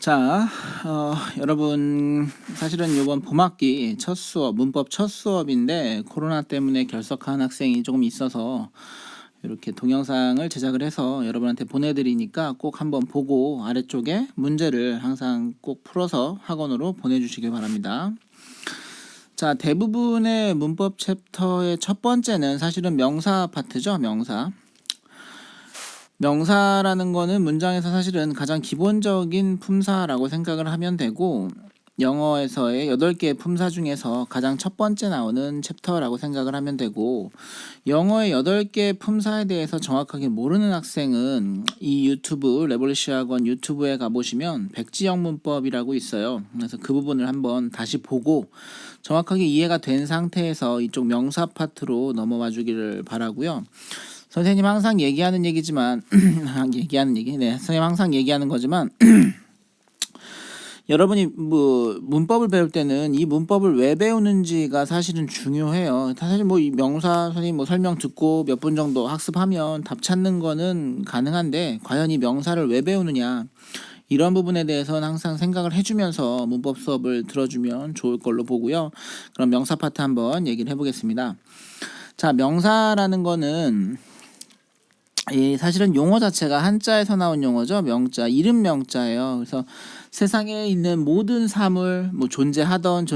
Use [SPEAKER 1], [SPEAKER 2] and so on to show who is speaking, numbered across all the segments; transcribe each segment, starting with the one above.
[SPEAKER 1] 자, 여러분 사실은 이번 봄학기 첫 수업, 문법 첫 수업인데 코로나 때문에 결석한 학생이 조금 있어서 이렇게 동영상을 제작을 해서 여러분한테 보내드리니까 꼭 한번 보고 아래쪽에 문제를 항상 꼭 풀어서 학원으로 보내주시길 바랍니다. 자, 대부분의 문법 챕터의 첫 번째는 사실은 명사 파트죠. 명사라는 거는 문장에서 사실은 가장 기본적인 품사라고 생각을 하면 되고, 영어에서의 8개의 품사 중에서 가장 첫 번째 나오는 챕터라고 생각을 하면 되고, 영어의 8개의 품사에 대해서 정확하게 모르는 학생은 이 유튜브 레볼루시 학원 유튜브에 가보시면 백지영 문법이라고 있어요. 그래서 그 부분을 한번 다시 보고 정확하게 이해가 된 상태에서 이쪽 명사 파트로 넘어와 주기를 바라고요. 선생님 항상 얘기하는 얘기지만 선생님 항상 얘기하는 거지만 여러분이 뭐 문법을 배울 때는 이 문법을 왜 배우는지가 사실은 중요해요. 사실 뭐 이 명사 선생님 뭐 설명 듣고 몇 분 정도 학습하면 답 찾는 거는 가능한데, 과연 이 명사를 왜 배우느냐, 이런 부분에 대해서는 항상 생각을 해주면서 문법 수업을 들어주면 좋을 걸로 보고요. 그럼 명사 파트 한번 얘기를 해보겠습니다. 자, 명사라는 거는 사실은 용어 자체가 한자에서 나온 용어죠. 명자, 이름 명자예요. 그래서 세상에 있는 모든 사물, 뭐 존재하던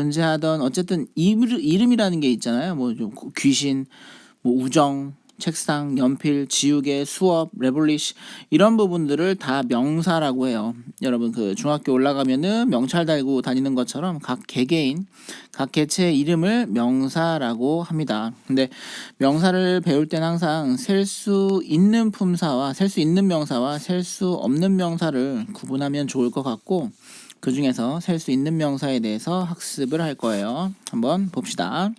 [SPEAKER 1] 어쨌든 이름이라는 게 있잖아요. 뭐 귀신, 뭐 우정, 책상, 연필, 지우개, 수업, 레볼리시, 이런 부분들을 다 명사라고 해요. 여러분 그 중학교 올라가면은 명찰 달고 다니는 것처럼 각 개개인, 각 개체의 이름을 명사라고 합니다. 근데 명사를 배울 때는 항상 셀 수 있는 품사와 셀 수 있는 명사와 셀 수 없는 명사를 구분하면 좋을 것 같고, 그 중에서 셀 수 있는 명사에 대해서 학습을 할 거예요. 한번 봅시다.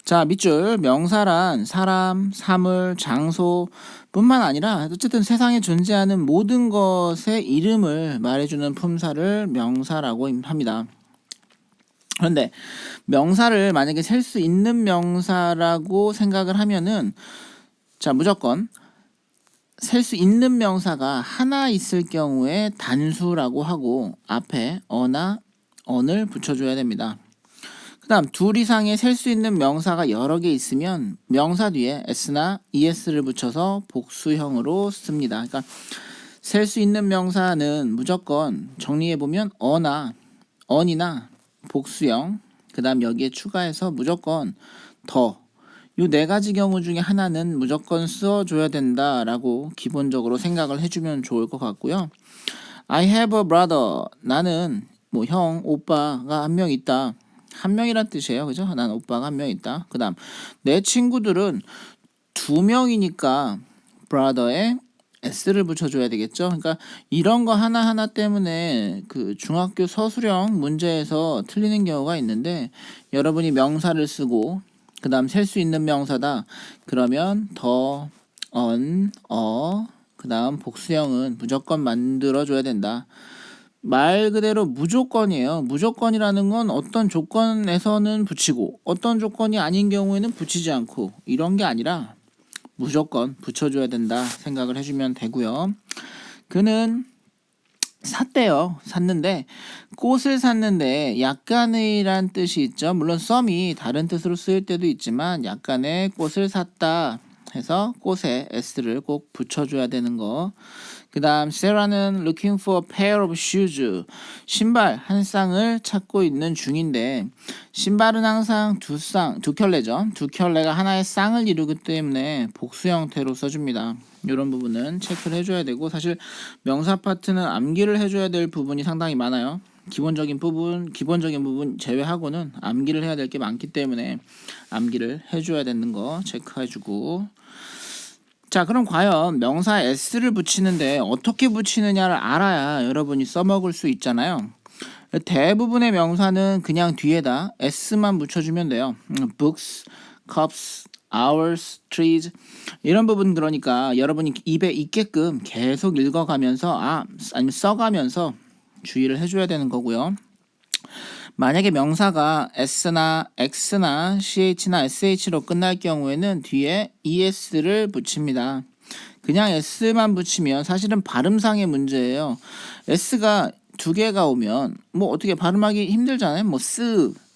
[SPEAKER 1] 자, 밑줄 명사란 사람, 사물, 장소 뿐만 아니라 어쨌든 세상에 존재하는 모든 것의 이름을 말해주는 품사를 명사라고 합니다. 그런데 명사를 만약에 셀 수 있는 명사라고 생각을 하면은, 자, 무조건 셀 수 있는 명사가 하나 있을 경우에 단수라고 하고 앞에 어나 언을 붙여줘야 됩니다. 그 다음 둘 이상의 셀 수 있는 명사가 여러 개 있으면 명사 뒤에 s나 es를 붙여서 복수형으로 씁니다. 그러니까 셀 수 있는 명사는 무조건 정리해보면 어나 언이나 복수형, 그 다음 여기에 추가해서 무조건 더, 이 네 가지 경우 중에 하나는 무조건 써줘야 된다라고 기본적으로 생각을 해주면 좋을 것 같고요. I have a brother, 나는 뭐 형, 오빠가 한 명 있다. 한 명이란 뜻이에요. 그죠? 난 오빠가 한 명 있다. 그 다음 내 친구들은 2명이니까 brother에 s를 붙여줘야 되겠죠. 그러니까 이런 거 하나하나 때문에 그 중학교 서술형 문제에서 틀리는 경우가 있는데, 여러분이 명사를 쓰고 그 다음 셀 수 있는 명사다 그러면 더, 그 다음 복수형은 무조건 만들어줘야 된다. 말 그대로 무조건이에요. 무조건이라는 건 어떤 조건에서는 붙이고 어떤 조건이 아닌 경우에는 붙이지 않고, 이런 게 아니라 무조건 붙여줘야 된다 생각을 해주면 되고요. 그는 샀대요. 샀는데 꽃을 샀는데 약간의란 뜻이 있죠. 물론 some이 다른 뜻으로 쓰일 때도 있지만 약간의 꽃을 샀다 해서 꽃에 s를 꼭 붙여줘야 되는 거. 그 다음 Sarah는 looking for a pair of shoes, 신발 한 쌍을 찾고 있는 중인데, 신발은 항상 두 켤레죠. 두 켤레가 하나의 쌍을 이루기 때문에 복수 형태로 써줍니다. 이런 부분은 체크를 해줘야 되고, 사실 명사 파트는 암기를 해줘야 될 부분이 상당히 많아요. 기본적인 부분 제외하고는 암기를 해야 될 게 많기 때문에 암기를 해줘야 되는 거 체크해주고. 자, 그럼 과연 명사 s를 붙이는데 어떻게 붙이느냐를 알아야 여러분이 써먹을 수 있잖아요. 대부분의 명사는 그냥 뒤에다 s만 붙여주면 돼요. books, cups, hours, trees, 이런 부분. 그러니까 여러분이 입에 있게끔 계속 읽어가면서 아니면 써가면서 주의를 해줘야 되는 거고요. 만약에 명사가 s나 x나 ch나 sh로 끝날 경우에는 뒤에 es를 붙입니다. 그냥 s만 붙이면 사실은 발음상의 문제예요. s가 두 개가 오면 뭐 어떻게 발음하기 힘들잖아요. 뭐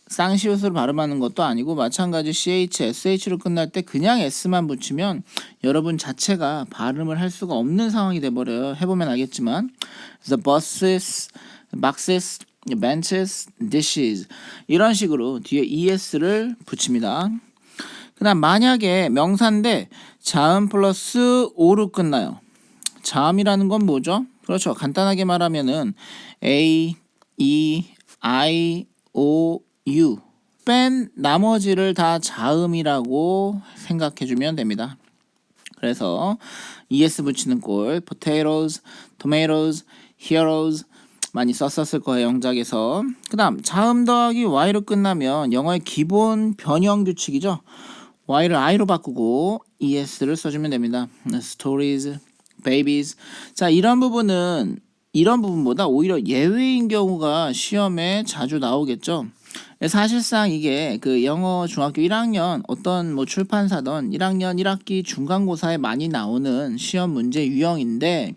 [SPEAKER 1] 쌍시옷으로 발음하는 것도 아니고 마찬가지 ch, sh로 끝날 때 그냥 s만 붙이면 여러분 자체가 발음을 할 수가 없는 상황이 돼버려요. 해보면 알겠지만 the buses, boxes, benches, dishes 이런 식으로 뒤에 es를 붙입니다. 그 다음 만약에 명사인데 자음 플러스 o로 끝나요. 자음이라는 건 뭐죠? 그렇죠. 간단하게 말하면은 a, e, i, o, u 뺀 나머지를 다 자음이라고 생각해주면 됩니다. 그래서 es 붙이는 꼴 potatoes, tomatoes, heroes 많이 썼었을 거예요. 영작에서. 그 다음 자음 더하기 y로 끝나면 영어의 기본 변형 규칙이죠. y를 i로 바꾸고 es를 써주면 됩니다. stories, babies. 자, 이런 부분보다 오히려 예외인 경우가 시험에 자주 나오겠죠. 사실상 이게 그 영어 중학교 1학년 어떤 뭐 출판사던 1학년 1학기 중간고사에 많이 나오는 시험 문제 유형인데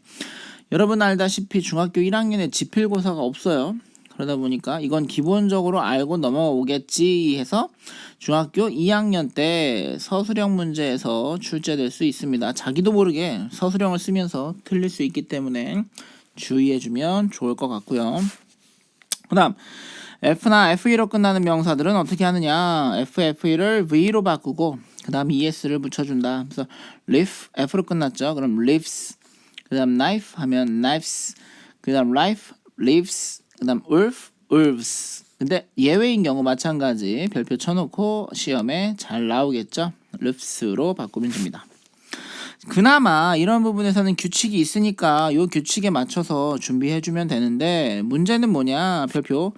[SPEAKER 1] 여러분 알다시피 중학교 1학년에 지필고사가 없어요. 그러다 보니까 이건 기본적으로 알고 넘어오겠지 해서 중학교 2학년 때 서술형 문제에서 출제될 수 있습니다. 자기도 모르게 서술형을 쓰면서 틀릴 수 있기 때문에 주의해주면 좋을 것 같고요. 그 다음 F나 FE로 끝나는 명사들은 어떻게 하느냐. FFE를 V로 바꾸고 그 다음 ES를 붙여준다. 그래서 leaf, F로 끝났죠. 그럼 leaves. 그 다음 knife 하면 knives. 그 다음 life, leaves. 그 다음 wolf, wolves. 근데 예외인 경우 마찬가지 별표 쳐놓고 시험에 잘 나오겠죠. leaves로 바꾸면 됩니다. 그나마 이런 부분에서는 규칙이 있으니까 이 규칙에 맞춰서 준비해주면 되는데 문제는 뭐냐. 별표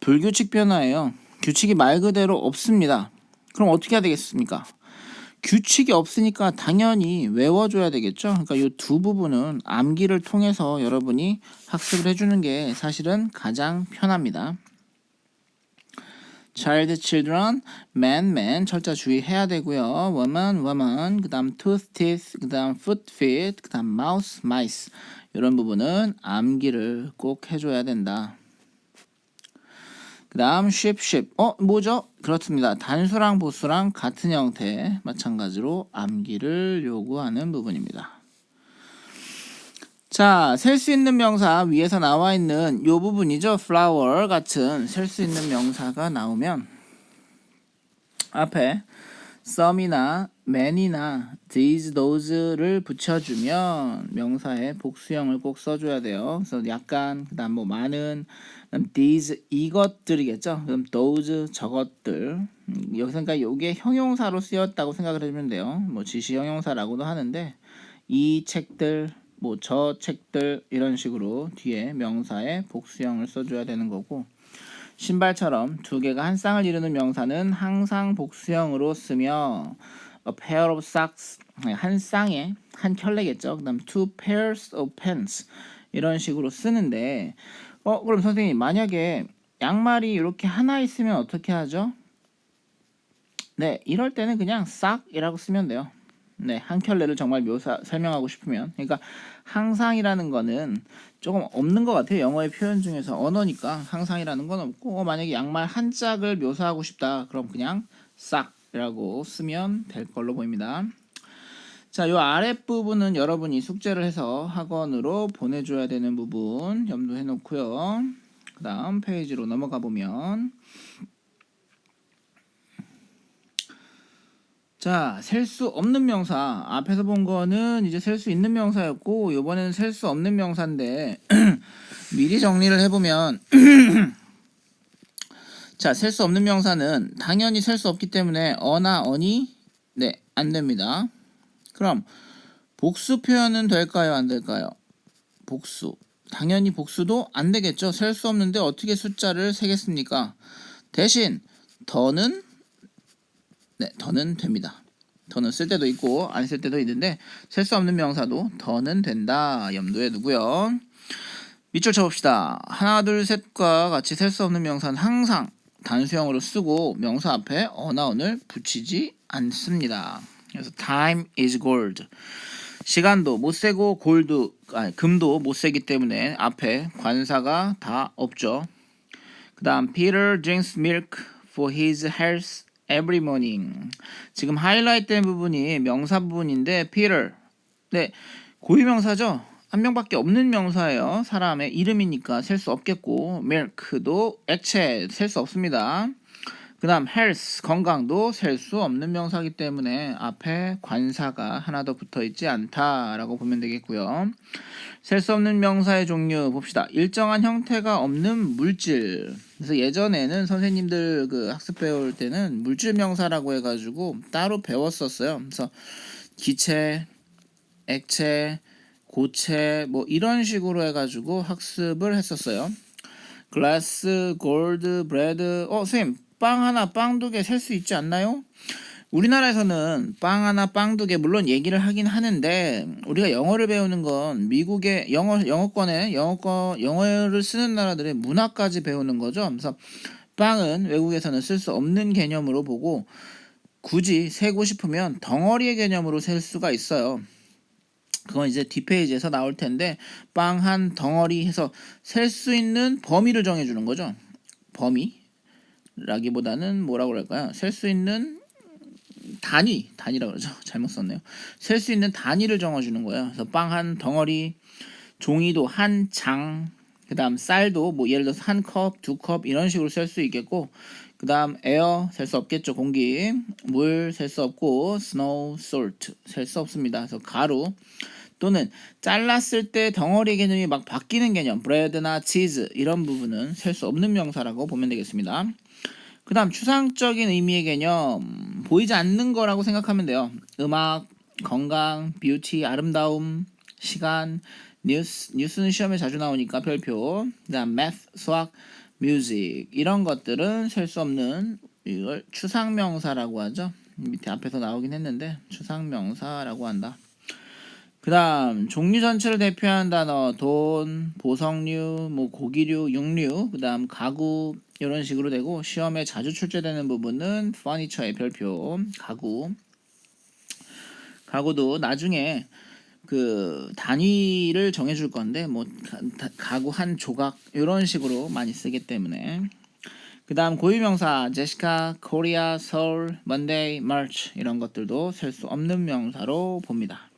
[SPEAKER 1] 불규칙 변화예요. 규칙이 말 그대로 없습니다. 그럼 어떻게 해야 되겠습니까? 규칙이 없으니까 당연히 외워줘야 되겠죠. 그러니까 이 두 부분은 암기를 통해서 여러분이 학습을 해주는 게 사실은 가장 편합니다. child, children, man, man 철자 주의해야 되고요. woman, woman, 그 다음 tooth, teeth, 그 다음 foot, feet, 그 다음 mouse, mice 이런 부분은 암기를 꼭 해줘야 된다. 그 다음 sheep, sheep 뭐죠? 그렇습니다. 단수랑 보수랑 같은 형태 마찬가지로 암기를 요구하는 부분입니다. 자, 셀 수 있는 명사 위에서 나와 있는 요 부분이죠. flower 같은 셀 수 있는 명사가 나오면 앞에 some이나 many나 these, those를 붙여주면 명사의 복수형을 꼭 써줘야 돼요. 그래서 약간 그다음 뭐 많은 그다음 these 이것들이겠죠. 그럼 those 저것들 여기서 그러니까 이게 형용사로 쓰였다고 생각을 해주면 돼요. 뭐 지시 형용사라고도 하는데 이 책들 뭐 저 책들 이런 식으로 뒤에 명사의 복수형을 써줘야 되는 거고 신발처럼 두 개가 한 쌍을 이루는 명사는 항상 복수형으로 쓰며 a pair of socks 한 쌍에 한 켤레겠죠. 그다음 two pairs of pants 이런 식으로 쓰는데 그럼 선생님 만약에 양말이 이렇게 하나 있으면 어떻게 하죠? 네, 이럴 때는 그냥 sock이라고 쓰면 돼요. 네, 한 켤레를 정말 설명하고 싶으면 그러니까 항상이라는 거는 조금 없는 것 같아요. 영어의 표현 중에서 언어니까 항상이라는 건 없고 만약에 양말 한 짝을 묘사하고 싶다 그럼 그냥 싹이라고 쓰면 될 걸로 보입니다. 자, 요 아랫부분은 여러분이 숙제를 해서 학원으로 보내줘야 되는 부분 염두해 놓고요. 그 다음 페이지로 넘어가 보면 자, 셀 수 없는 명사 앞에서 본 거는 이제 셀 수 있는 명사였고 이번에는 셀 수 없는 명사인데 미리 정리를 해보면 자, 셀 수 없는 명사는 당연히 셀 수 없기 때문에 어나 어니 네, 안 됩니다. 그럼 복수 표현은 될까요, 안 될까요? 복수 당연히 복수도 안 되겠죠. 셀 수 없는데 어떻게 숫자를 세겠습니까? 대신 더는 네, 더는 됩니다. 더는 쓸 때도 있고 안 쓸 때도 있는데 셀 수 없는 명사도 더는 된다. 염두에 두고요. 밑줄 쳐봅시다. 하나, 둘, 셋과 같이 셀 수 없는 명사는 항상 단수형으로 쓰고 명사 앞에 어나 언을 붙이지 않습니다. 그래서 time is gold. 시간도 못 세고 금도 못 세기 때문에 앞에 관사가 다 없죠. 그 다음 Peter drinks milk for his health every morning. 지금 하이라이트 된 부분이 명사 부분인데 Peter, 네, 고유명사죠. 한 명밖에 없는 명사예요. 사람의 이름이니까 셀 수 없겠고, milk도 액체 셀 수 없습니다. 그 다음 health, 건강도 셀 수 없는 명사이기 때문에 앞에 관사가 하나 더 붙어있지 않다라고 보면 되겠고요. 셀 수 없는 명사의 종류 봅시다. 일정한 형태가 없는 물질. 그래서 예전에는 선생님들 그 학습 배울 때는 물질 명사라고 해가지고 따로 배웠었어요. 그래서 기체, 액체, 고체 뭐 이런 식으로 해가지고 학습을 했었어요. glass, gold, bread. 선생님 빵 하나, 빵 두 개 셀 수 있지 않나요? 우리나라에서는 빵 하나, 빵 두 개 물론 얘기를 하긴 하는데 우리가 영어를 배우는 건 미국의 영어를 쓰는 나라들의 문화까지 배우는 거죠. 그래서 빵은 외국에서는 쓸 수 없는 개념으로 보고 굳이 세고 싶으면 덩어리의 개념으로 셀 수가 있어요. 그건 이제 뒷페이지에서 나올 텐데 빵 한 덩어리 해서 셀 수 있는 범위를 정해주는 거죠. 범위라기보다는 뭐라고 그럴까요? 셀 수 있는 단위라고 그러죠. 잘못 썼네요. 셀 수 있는 단위를 정해주는 거예요. 그래서 빵 한 덩어리, 종이도 한 장, 그 다음 쌀도 뭐 예를 들어서 한 컵, 두 컵 이런 식으로 셀 수 있겠고, 그 다음 에어 셀 수 없겠죠. 공기, 물 셀 수 없고, snow, salt 셀 수 없습니다. 그래서 가루 또는 잘랐을 때 덩어리 개념이 막 바뀌는 개념, 브레드나 치즈 이런 부분은 셀 수 없는 명사라고 보면 되겠습니다. 그 다음 추상적인 의미의 개념, 보이지 않는 거라고 생각하면 돼요. 음악, 건강, 뷰티, 아름다움, 시간, 뉴스는 시험에 자주 나오니까 별표. 그 다음 math, 수학, music 이런 것들은 셀 수 없는, 이걸 추상명사라고 하죠. 밑에 앞에서 나오긴 했는데 추상명사라고 한다. 그 다음 종류 전체를 대표하는 단어, 돈, 보석류, 뭐 고기류, 육류, 그 다음 가구 이런 식으로 되고, 시험에 자주 출제되는 부분은 furniture의 별표, 가구도 나중에 그 단위를 정해줄 건데 뭐 가구 한 조각 이런 식으로 많이 쓰기 때문에. 그 다음 고유명사 제시카, 코리아, 서울, 먼데이, 마치 이런 것들도 셀 수 없는 명사로 봅니다.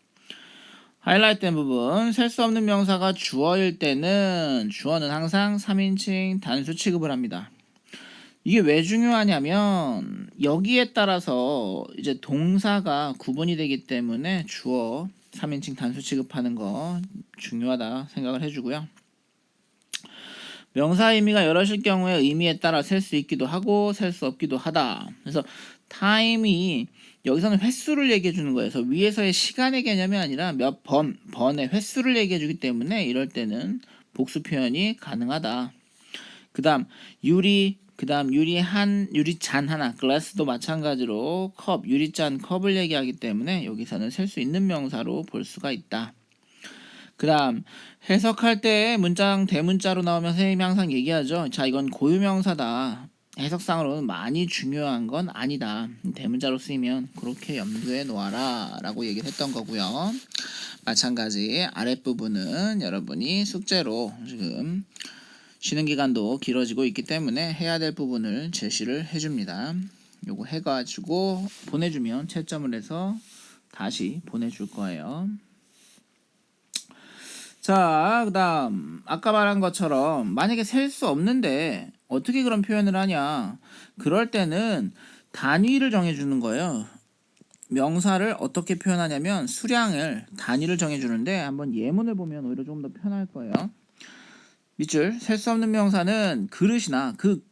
[SPEAKER 1] 하이라이트 된 부분, 셀 수 없는 명사가 주어일 때는 주어는 항상 3인칭 단수 취급을 합니다. 이게 왜 중요하냐면 여기에 따라서 이제 동사가 구분이 되기 때문에 주어 3인칭 단수 취급하는 거 중요하다 생각을 해주고요. 명사 의미가 여럿일 경우에 의미에 따라 셀 수 있기도 하고 셀 수 없기도 하다. 그래서 타임이 여기서는 횟수를 얘기해 주는 거예요. 그래서 위에서의 시간의 개념이 아니라 몇 번의 횟수를 얘기해 주기 때문에 이럴 때는 복수 표현이 가능하다. 그 다음 유리잔 하나, 글라스도 마찬가지로 유리잔 컵을 얘기하기 때문에 여기서는 셀 수 있는 명사로 볼 수가 있다. 그 다음 해석할 때 문장 대문자로 나오면 선생님이 항상 얘기하죠. 자, 이건 고유명사다. 해석상으로는 많이 중요한 건 아니다. 대문자로 쓰이면 그렇게 염두에 놓아라 라고 얘기를 했던 거고요. 마찬가지 아랫부분은 여러분이 숙제로 지금 쉬는 기간도 길어지고 있기 때문에 해야 될 부분을 제시를 해줍니다. 요거 해가지고 보내주면 채점을 해서 다시 보내줄 거예요. 자, 그 다음 아까 말한 것처럼 만약에 셀 수 없는데 어떻게 그런 표현을 하냐, 그럴 때는 단위를 정해주는 거예요. 명사를 어떻게 표현하냐면 수량을, 단위를 정해주는데 한번 예문을 보면 오히려 조금 더 편할 거예요. 밑줄, 셀 수 없는 명사는 그릇이나 그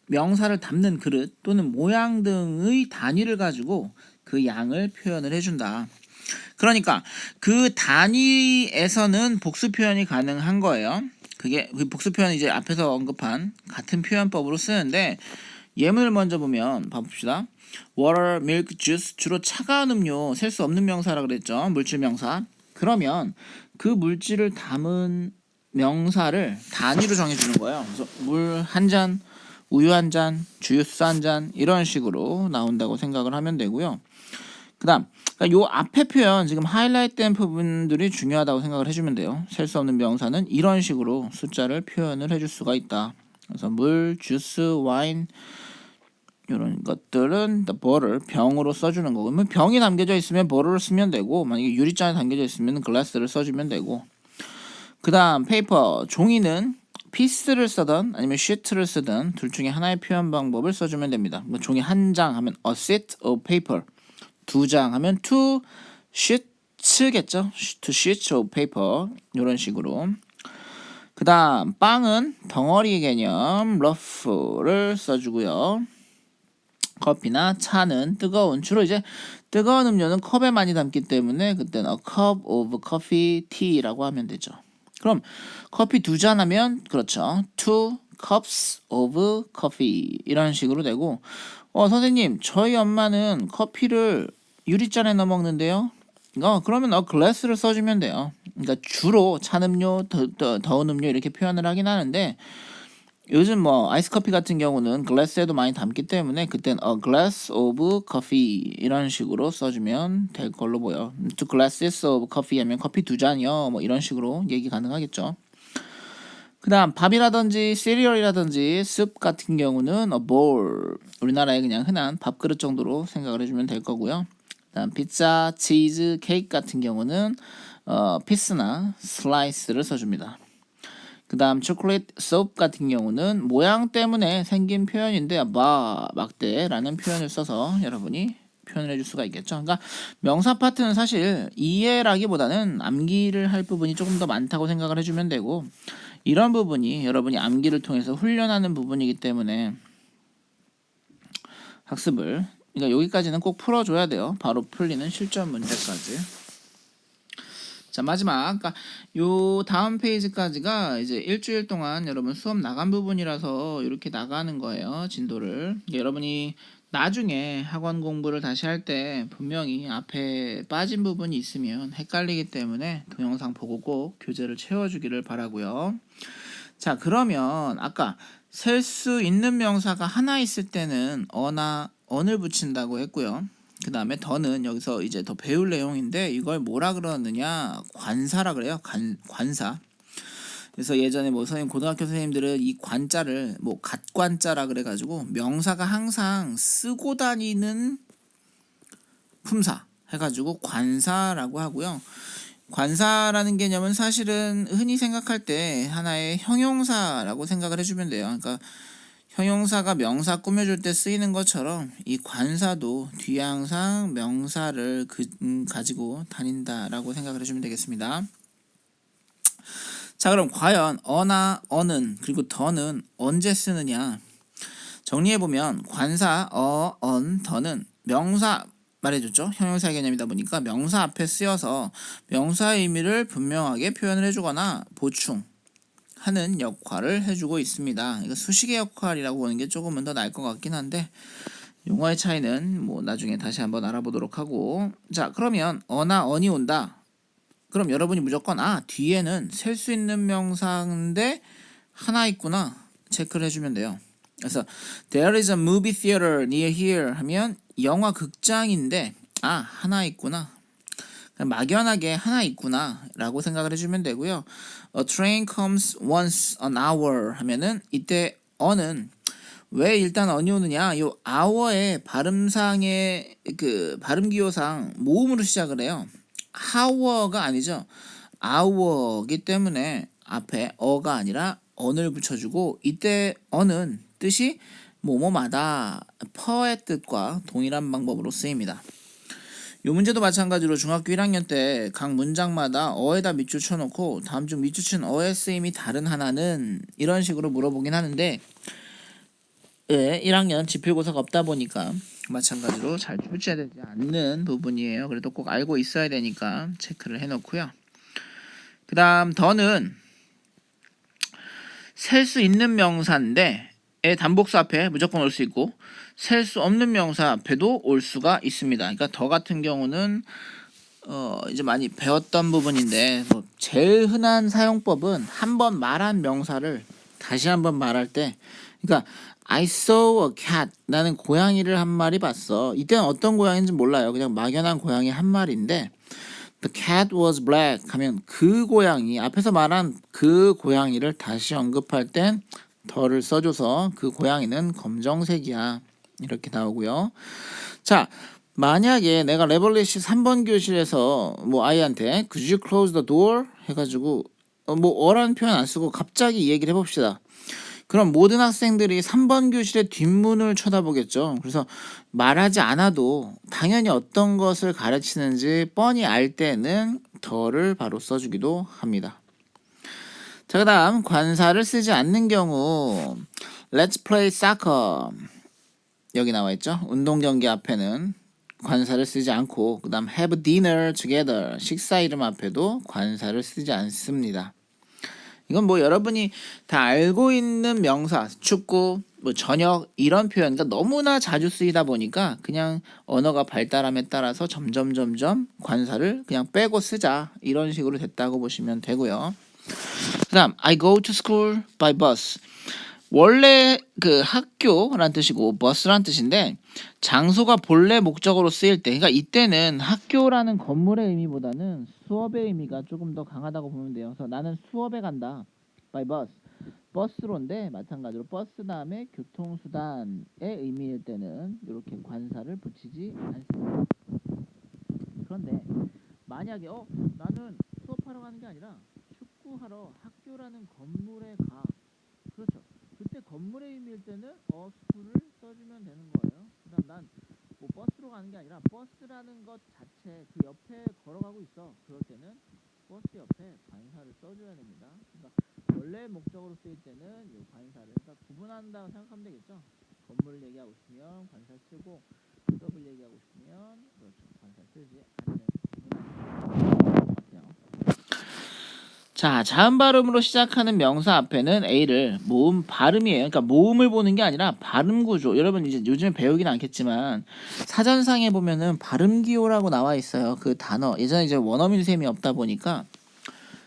[SPEAKER 1] 명사를 담는 그릇 또는 모양 등의 단위를 가지고 그 양을 표현을 해준다. 그러니까 그 단위에서는 복수 표현이 가능한 거예요. 그게 그 복수 표현은 이제 앞에서 언급한 같은 표현법으로 쓰는데, 예문을 먼저 보면 봐봅시다. water, milk, juice, 주로 차가운 음료, 셀 수 없는 명사라 그랬죠. 물질 명사. 그러면 그 물질을 담은 명사를 단위로 정해주는 거예요. 그래서 물 한 잔, 우유 한 잔, 주유소 한 잔 이런 식으로 나온다고 생각을 하면 되고요. 그다음 그러니까 요 앞에 표현 지금 하이라이트된 부분들이 중요하다고 생각을 해주면 돼요. 셀 수 없는 명사는 이런 식으로 숫자를 표현을 해줄 수가 있다. 그래서 물, 주스, 와인 이런 것들은 버를 병으로 써주는 거고, 그러면 병이 담겨져 있으면 버를 쓰면 되고, 만약에 유리잔에 담겨져 있으면 글라스를 써주면 되고. 그 다음 페이퍼, 종이는 피스를 쓰든 아니면 시트를 쓰든 둘 중에 하나의 표현 방법을 써주면 됩니다. 뭐 종이 한 장 하면 a sheet of paper, 두 장 하면 two sheets겠죠. two sheets of paper 이런 식으로. 그 다음 빵은 덩어리 개념 러프를 써주고요. 커피나 차는 뜨거운, 주로 이제 뜨거운 음료는 컵에 많이 담기 때문에 그때는 a cup of coffee tea라고 하면 되죠. 그럼 커피 두 잔 하면 그렇죠. two cups of coffee 이런 식으로 되고, 선생님 저희 엄마는 커피를 유리잔에 넣어 먹는데요. 그러면 glass를 써주면 돼요. 그러니까 주로 찬 음료, 더운 음료 이렇게 표현을 하긴 하는데, 요즘 뭐 아이스 커피 같은 경우는 글라스에도 많이 담기 때문에 그땐 a glass of coffee 이런 식으로 써주면 될 걸로 보여. two glasses of coffee 하면 커피 두 잔이요. 뭐 이런 식으로 얘기 가능하겠죠. 그 다음 밥이라든지 시리얼이라든지 숲 같은 경우는 a bowl, 우리나라의 그냥 흔한 밥그릇 정도로 생각을 해주면 될 거고요. 그 다음 피자, 치즈, 케이크 같은 경우는 피스나 슬라이스를 써줍니다. 그 다음 초콜릿 소프 같은 경우는 모양 때문에 생긴 표현인데 막대라는 표현을 써서 여러분이 표현을 해줄 수가 있겠죠. 그러니까 명사 파트는 사실 이해라기보다는 암기를 할 부분이 조금 더 많다고 생각을 해주면 되고, 이런 부분이 여러분이 암기를 통해서 훈련하는 부분이기 때문에 학습을, 그러니까 여기까지는 꼭 풀어줘야 돼요. 바로 풀리는 실전 문제까지. 자, 마지막, 그러니까 요 다음 페이지까지가 이제 일주일 동안 여러분 수업 나간 부분이라서 이렇게 나가는 거예요, 진도를. 여러분이 나중에 학원 공부를 다시 할 때 분명히 앞에 빠진 부분이 있으면 헷갈리기 때문에 동영상 보고 꼭 교재를 채워주기를 바라고요. 자, 그러면 아까 셀 수 있는 명사가 하나 있을 때는 어나 언을 붙인다고 했고요. 그 다음에 더는 여기서 이제 더 배울 내용인데, 이걸 뭐라 그러느냐, 관사라 그래요. 관사. 그래서 예전에 뭐 선생님, 고등학교 선생님들은 이 관자를 뭐 갓관자라 그래가지고 명사가 항상 쓰고 다니는 품사 해가지고 관사라고 하고요. 관사라는 개념은 사실은 흔히 생각할 때 하나의 형용사라고 생각을 해주면 돼요. 그러니까 형용사가 명사 꾸며줄 때 쓰이는 것처럼 이 관사도 뒤에 항상 명사를 가지고 다닌다라고 생각을 해주면 되겠습니다. 자, 그럼 과연 어나 언은 그리고 더는 언제 쓰느냐, 정리해보면 관사 언, 더는 명사 말해줬죠. 형용사 개념이다 보니까 명사 앞에 쓰여서 명사의 의미를 분명하게 표현을 해주거나 보충하는 역할을 해주고 있습니다. 이거 수식의 역할이라고 보는 게 조금은 더 나을 것 같긴 한데, 용어의 차이는 뭐 나중에 다시 한번 알아보도록 하고. 자, 그러면 어나 언이 온다. 그럼 여러분이 무조건 뒤에는 셀 수 있는 명사인데 하나 있구나 체크를 해주면 돼요. 그래서 there is a movie theater near here 하면 영화 극장인데 하나 있구나, 막연하게 하나 있구나 라고 생각을 해주면 되고요. A train comes once an hour 하면은 이때 어는 왜 일단 언이 오느냐, 요 hour의 발음상의 그 발음기호상 모음으로 시작을 해요. hour가 아니죠. hour이기 때문에 앞에 어가 아니라 언을 붙여주고, 이때 언은 뜻이 뭐뭐마다 per의 뜻과 동일한 방법으로 쓰입니다. 이 문제도 마찬가지로 중학교 1학년 때 각 문장마다 어에다 밑줄 쳐놓고 다음 중 밑줄 친 어의 쓰임이 다른 하나는, 이런 식으로 물어보긴 하는데 1학년 지필고사가 없다 보니까 마찬가지로 잘 출제되지 않는 부분이에요. 그래도 꼭 알고 있어야 되니까 체크를 해놓고요. 그 다음 더는 셀 수 있는 명사인데 단복사 앞에 무조건 올 수 있고, 셀 수 없는 명사 앞에도 올 수가 있습니다. 그러니까 더 같은 경우는 이제 많이 배웠던 부분인데, 제일 흔한 사용법은 한번 말한 명사를 다시 한번 말할 때 그러니까 I saw a cat. 나는 고양이를 한 마리 봤어. 이때는 어떤 고양이인지 몰라요. 그냥 막연한 고양이 한 마리인데 The cat was black 하면 그 고양이 앞에서 말한 그 고양이를 다시 언급할 땐 더를 써줘서 그 고양이는 검정색이야. 이렇게 나오고요. 자, 만약에 내가 레벌리시 3번 교실에서 뭐 아이한테 Could you close the door? 해가지고 뭐 어라는 표현 안 쓰고 갑자기 이 얘기를 해봅시다. 그럼 모든 학생들이 3번 교실의 뒷문을 쳐다보겠죠. 그래서 말하지 않아도 당연히 어떤 것을 가르치는지 뻔히 알 때는 더를 바로 써주기도 합니다. 자, 그 다음 관사를 쓰지 않는 경우 Let's play soccer 여기 나와 있죠. 운동 경기 앞에는 관사를 쓰지 않고 그 다음 have dinner together 식사 이름 앞에도 관사를 쓰지 않습니다. 이건 뭐 여러분이 다 알고 있는 명사, 축구, 뭐 저녁 이런 표현, 그러니까 너무나 자주 쓰이다 보니까 그냥 언어가 발달함에 따라서 점점 관사를 그냥 빼고 쓰자 이런 식으로 됐다고 보시면 되고요. 그다음 I go to school by bus. 원래 그 학교란 뜻이고 버스란 뜻인데 장소가 본래 목적으로 쓰일 때, 그러니까 이때는 학교라는 건물의 의미보다는 수업의 의미가 조금 더 강하다고 보면 돼요. 그래서 나는 수업에 간다. by bus. 버스로인데 마찬가지로 버스 다음에 교통수단의 의미일 때는 이렇게 관사를 붙이지 않습니다. 그런데 만약에 나는 수업하러 가는 게 아니라 축구하러 학교라는 건물에 가. 그렇죠. 그때 건물의 의미일 때는 school을 써주면 되는 거예요. 그다음 난 뭐 버스로 가는 게 아니라 버스라는 것 자체 그 옆에 걸어가고 있어. 그럴 때는 버스 옆에 관사를 써줘야 됩니다. 그러니까 원래 목적으로 쓰일 때는 이 관사를 그러니까 구분한다고 생각하면 되겠죠. 건물을 얘기하고 싶으면 관사 쓰고 수업을 얘기하고 싶으면 그렇죠. 관사 쓰지 않는 구분하는. 자, 자음 발음으로 시작하는 명사 앞에는 A를 모음 발음이에요. 그러니까 모음을 보는 게 아니라 발음 구조. 여러분 이제 요즘에 배우긴 않겠지만 사전상에 보면은 발음 기호라고 나와 있어요. 그 단어. 예전에 이제 원어민 셈이 없다 보니까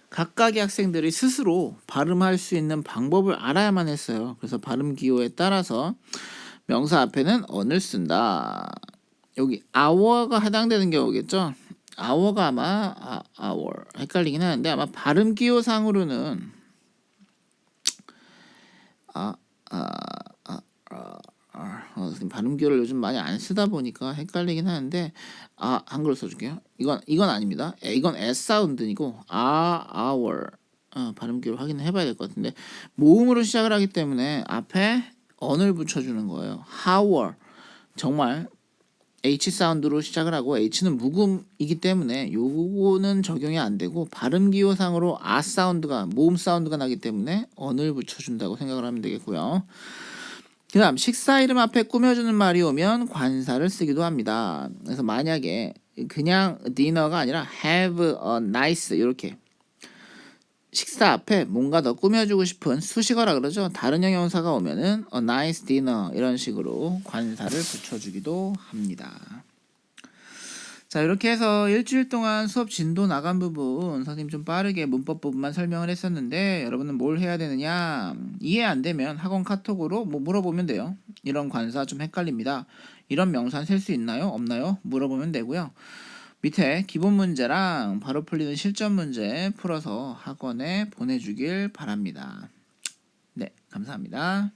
[SPEAKER 1] 각각의 학생들이 스스로 발음할 수 있는 방법을 알아야만 했어요. 그래서 발음 기호에 따라서 명사 앞에는 on을 쓴다. 여기 hour가 해당되는 경우겠죠. hour가 아마 hour 헷갈리긴 하는데 아마 발음 기호상으로는 발음 기호를 요즘 많이 안 쓰다 보니까 헷갈리긴 하는데 한글로 써줄게요. 이건 아닙니다. 이건 S 사운드이고 hour 발음 기호를 확인해 봐야 될 것 같은데 모음으로 시작을 하기 때문에 앞에 on을 붙여주는 거예요. hour 정말 H 사운드로 시작을 하고 H는 묵음이기 때문에 요거는 적용이 안 되고 발음 기호상으로 사운드가 모음 사운드가 나기 때문에 on을 붙여준다고 생각을 하면 되겠고요. 그 다음 식사 이름 앞에 꾸며주는 말이 오면 관사를 쓰기도 합니다. 그래서 만약에 그냥 dinner가 아니라 have a nice 이렇게 식사 앞에 뭔가 더 꾸며주고 싶은 수식어라 그러죠. 다른 형용사가 오면은 a nice dinner 이런 식으로 관사를 붙여주기도 합니다. 자, 이렇게 해서 일주일 동안 수업 진도 나간 부분 선생님 좀 빠르게 문법 부분만 설명을 했었는데 여러분은 뭘 해야 되느냐, 이해 안 되면 학원 카톡으로 뭐 물어보면 돼요. 이런 관사 좀 헷갈립니다. 이런 명사는 셀 수 있나요? 없나요? 물어보면 되고요. 밑에 기본 문제랑 바로 풀리는 실전 문제 풀어서 학원에 보내주길 바랍니다. 네, 감사합니다.